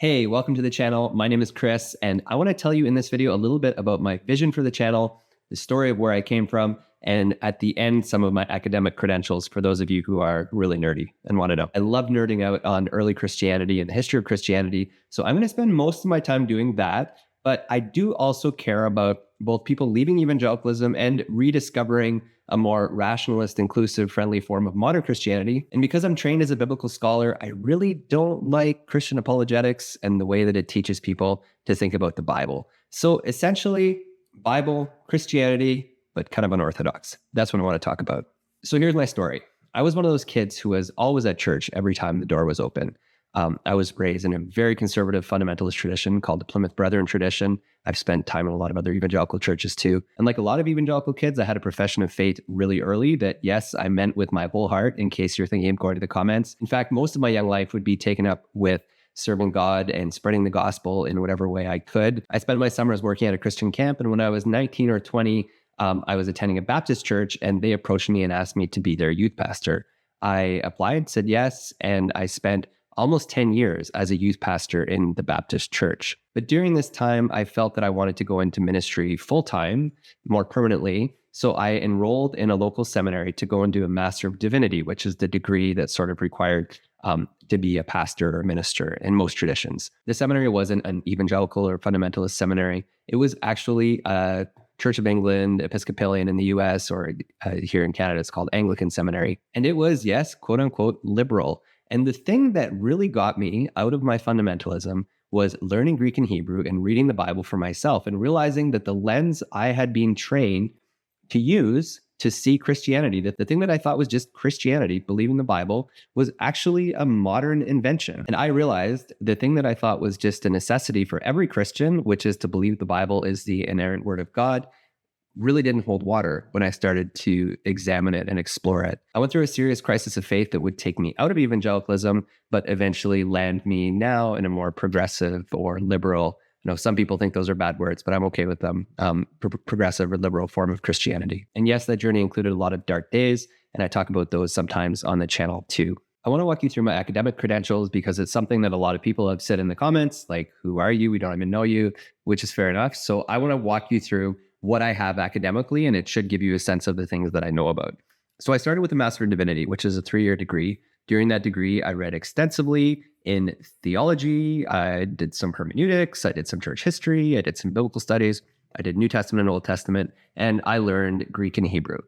Hey, welcome to the channel. My name is Chris, and I want to tell you in this video a little bit about my vision for the channel, the story of where I came from, and at the end, some of my academic credentials for those of you who are really nerdy and want to know. I love nerding out on early Christianity and the history of Christianity, so I'm going to spend most of my time doing that, but I do also care about both people leaving evangelicalism and rediscovering a more rationalist, inclusive, friendly form of modern Christianity. And because I'm trained as a biblical scholar, I really don't like Christian apologetics and the way that it teaches people to think about the Bible. So essentially, Bible, Christianity, but kind of unorthodox. That's what I want to talk about. So here's my story. I was one of those kids who was always at church every time the door was open. I was raised in a very conservative fundamentalist tradition called the Plymouth Brethren tradition. I've spent time in a lot of other evangelical churches too. And like a lot of evangelical kids, I had a profession of faith really early that, yes, I meant with my whole heart, in case you're thinking of going to the comments. In fact, most of my young life would be taken up with serving God and spreading the gospel in whatever way I could. I spent my summers working at a Christian camp. And when I was 19 or 20, I was attending a Baptist church and they approached me and asked me to be their youth pastor. I applied, said yes, and I spent almost 10 years as a youth pastor in the Baptist church. But during this time, I felt that I wanted to go into ministry full-time, more permanently. So I enrolled in a local seminary to go and do a Master of Divinity, which is the degree that's sort of required to be a pastor or minister in most traditions. The seminary wasn't an evangelical or fundamentalist seminary. It was actually a Church of England, Episcopalian in the US, or here in Canada, it's called Anglican Seminary. And it was, yes, quote unquote, liberal. And the thing that really got me out of my fundamentalism was learning Greek and Hebrew and reading the Bible for myself and realizing that the lens I had been trained to use to see Christianity, that the thing that I thought was just Christianity, believing the Bible, was actually a modern invention. And I realized the thing that I thought was just a necessity for every Christian, which is to believe the Bible is the inerrant word of God, really didn't hold water when I started to examine it and explore it. I went through a serious crisis of faith that would take me out of evangelicalism, but eventually land me now in a more progressive or liberal, some people think those are bad words, but I'm okay with them, progressive or liberal form of Christianity. And yes, that journey included a lot of dark days, and I talk about those sometimes on the channel too. I want to walk you through my academic credentials because it's something that a lot of people have said in the comments, like, who are you? We don't even know you, which is fair enough. So I want to walk you through what I have academically, and it should give you a sense of the things that I know about. So I started with a Master of Divinity, which is a 3-year degree. During that degree, I read extensively in theology. I did some hermeneutics. I did some church history. I did some biblical studies. I did New Testament and Old Testament, and I learned Greek and Hebrew.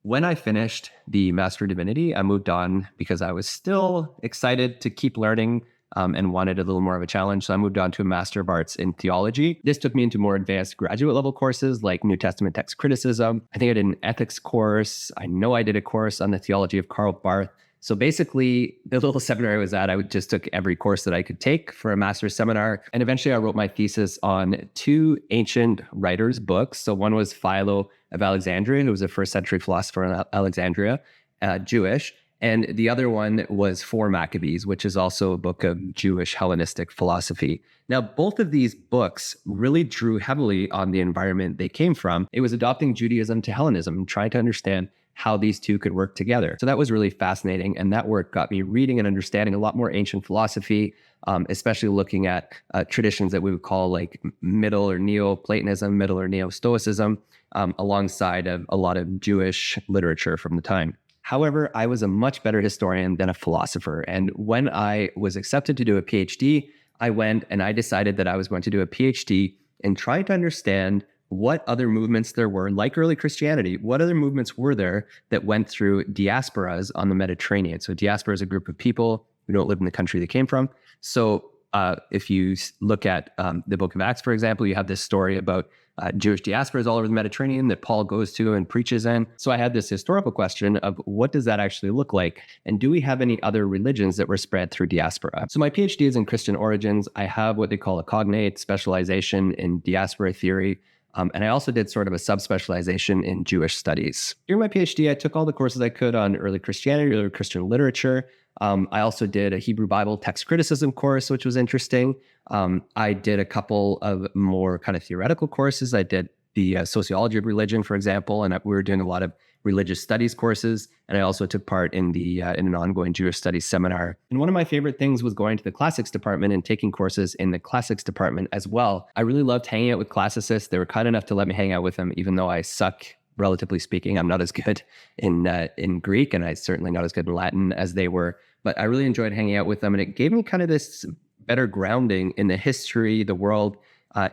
When I finished the Master of Divinity, I moved on because I was still excited to keep learning and wanted a little more of a challenge. So I moved on to a Master of Arts in Theology. This took me into more advanced graduate level courses like New Testament text criticism. I think I did an ethics course. I know I did a course on the theology of Karl Barth. So basically, the little seminary I was at, I just took every course that I could take for a master's seminar. And eventually I wrote my thesis on 2 ancient writers' books. So one was Philo of Alexandria, who was a first century philosopher in Alexandria, Jewish. And the other one was 4 Maccabees, which is also a book of Jewish Hellenistic philosophy. Now, both of these books really drew heavily on the environment they came from. It was adopting Judaism to Hellenism and trying to understand how these two could work together. So that was really fascinating. And that work got me reading and understanding a lot more ancient philosophy, especially looking at traditions that we would call like Middle or Neoplatonism, Middle or Neo-Stoicism, alongside of a lot of Jewish literature from the time. However, I was a much better historian than a philosopher. And when I was accepted to do a PhD, I went and I decided that I was going to do a PhD in trying to understand what other movements there were, like early Christianity, what other movements were there that went through diasporas on the Mediterranean. So diaspora is a group of people who don't live in the country they came from. So if you look at the book of Acts, for example, you have this story about Jewish diasporas all over the Mediterranean that Paul goes to and preaches in. So I had this historical question of what does that actually look like? And do we have any other religions that were spread through diaspora? So my PhD is in Christian origins. I have what they call a cognate specialization in diaspora theory. And I also did sort of a subspecialization in Jewish studies. During my PhD, I took all the courses I could on early Christianity, early Christian literature. I also did a Hebrew Bible text criticism course, which was interesting. I did a couple of more kind of theoretical courses. I did the sociology of religion, for example, and we were doing a lot of religious studies courses. And I also took part in in an ongoing Jewish studies seminar. And one of my favorite things was going to the classics department and taking courses in the classics department as well. I really loved hanging out with classicists. They were kind enough to let me hang out with them, even though I suck, relatively speaking. I'm not as good in Greek, and I certainly not as good in Latin as they were. But I really enjoyed hanging out with them, and it gave me kind of this better grounding in the history, the world,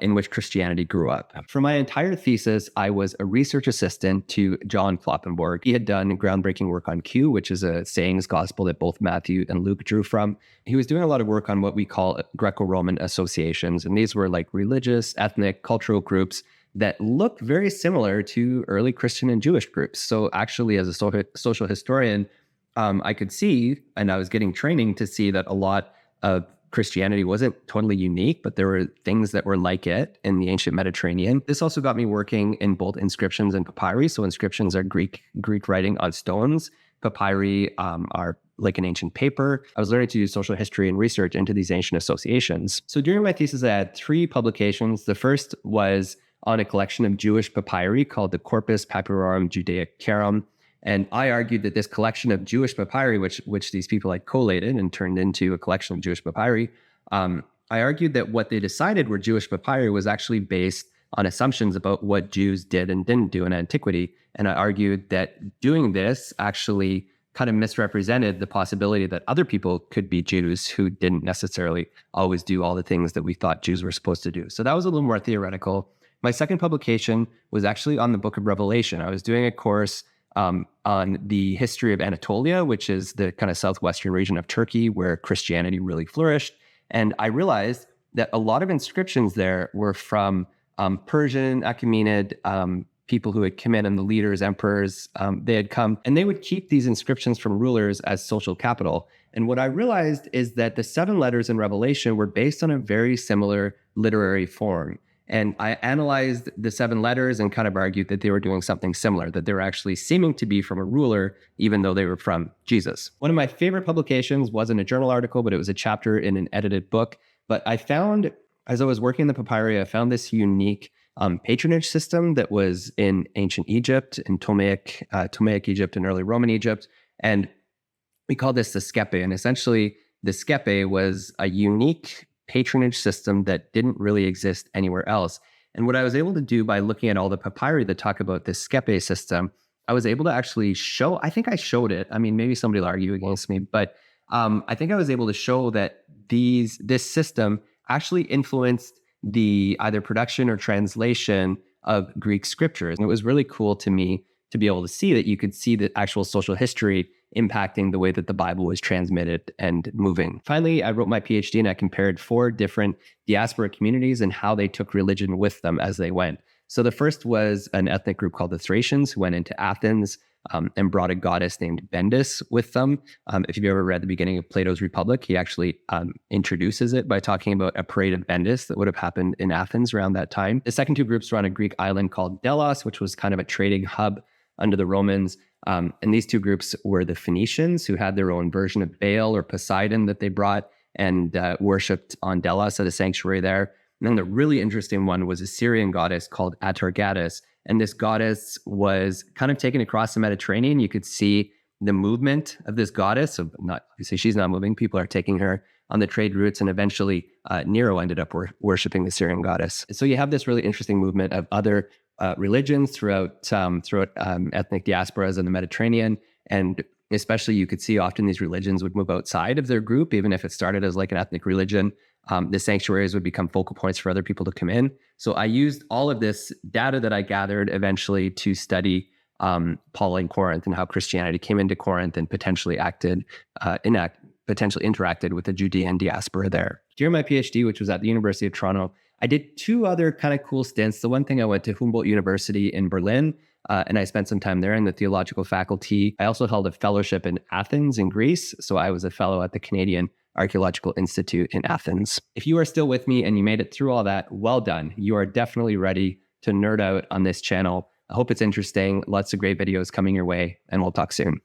in which Christianity grew up. For my entire thesis, I was a research assistant to John Kloppenborg. He had done groundbreaking work on Q, which is a sayings gospel that both Matthew and Luke drew from. He was doing a lot of work on what we call Greco-Roman associations. And these were like religious, ethnic, cultural groups that looked very similar to early Christian and Jewish groups. So actually, as a social historian, I could see, and I was getting training to see that a lot of Christianity wasn't totally unique, but there were things that were like it in the ancient Mediterranean. This also got me working in both inscriptions and papyri. So inscriptions are Greek writing on stones. Papyri are like an ancient paper. I was learning to do social history and research into these ancient associations. So during my thesis, I had 3 publications. The first was on a collection of Jewish papyri called the Corpus Papyrorum Judaicarum. And I argued that this collection of Jewish papyri, which these people had collated and turned into a collection of Jewish papyri, I argued that what they decided were Jewish papyri was actually based on assumptions about what Jews did and didn't do in antiquity. And I argued that doing this actually kind of misrepresented the possibility that other people could be Jews who didn't necessarily always do all the things that we thought Jews were supposed to do. So that was a little more theoretical. My second publication was actually on the book of Revelation. I was doing a course on the history of Anatolia, which is the kind of southwestern region of Turkey where Christianity really flourished. And I realized that a lot of inscriptions there were from Persian, Achaemenid, people who had come in, and the leaders, emperors, they had come, and they would keep these inscriptions from rulers as social capital. And what I realized is that the 7 letters in Revelation were based on a very similar literary form. And I analyzed the 7 letters and kind of argued that they were doing something similar, that they were actually seeming to be from a ruler, even though they were from Jesus. One of my favorite publications wasn't a journal article, but it was a chapter in an edited book. But I found, as I was working in the papyri, I found this unique patronage system that was in ancient Egypt, in Ptolemaic Egypt and early Roman Egypt. And we call this the skepe. And essentially, the skepe was a unique patronage system that didn't really exist anywhere else. And what I was able to do by looking at all the papyri that talk about this skepe system, I was able to actually show, I think I showed it. I mean, maybe somebody will argue against me, but I think I was able to show that this system actually influenced the either production or translation of Greek scriptures. And it was really cool to me to be able to see that you could see the actual social history impacting the way that the Bible was transmitted and moving. Finally, I wrote my PhD and I compared 4 different diaspora communities and how they took religion with them as they went. So the first was an ethnic group called the Thracians who went into Athens and brought a goddess named Bendis with them. If you've ever read the beginning of Plato's Republic, he actually introduces it by talking about a parade of Bendis that would have happened in Athens around that time. The second 2 groups were on a Greek island called Delos, which was kind of a trading hub under the Romans. And these 2 groups were the Phoenicians, who had their own version of Baal or Poseidon that they brought and worshipped on Delos at a sanctuary there. And then the really interesting one was a Syrian goddess called Atargatis. And this goddess was kind of taken across the Mediterranean. You could see the movement of this goddess. So not, you say she's not moving. People are taking her on the trade routes. And eventually Nero ended up worshiping the Syrian goddess. So you have this really interesting movement of other religions throughout ethnic diasporas in the Mediterranean. And especially you could see often these religions would move outside of their group, even if it started as like an ethnic religion. The sanctuaries would become focal points for other people to come in. So I used all of this data that I gathered eventually to study Paul in Corinth and how Christianity came into Corinth and potentially interacted with the Judean diaspora there. During my PhD, which was at the University of Toronto, I did 2 other kind of cool stints. The one thing, I went to Humboldt University in Berlin, and I spent some time there in the theological faculty. I also held a fellowship in Athens in Greece. So I was a fellow at the Canadian Archaeological Institute in Athens. If you are still with me and you made it through all that, well done. You are definitely ready to nerd out on this channel. I hope it's interesting. Lots of great videos coming your way, and we'll talk soon.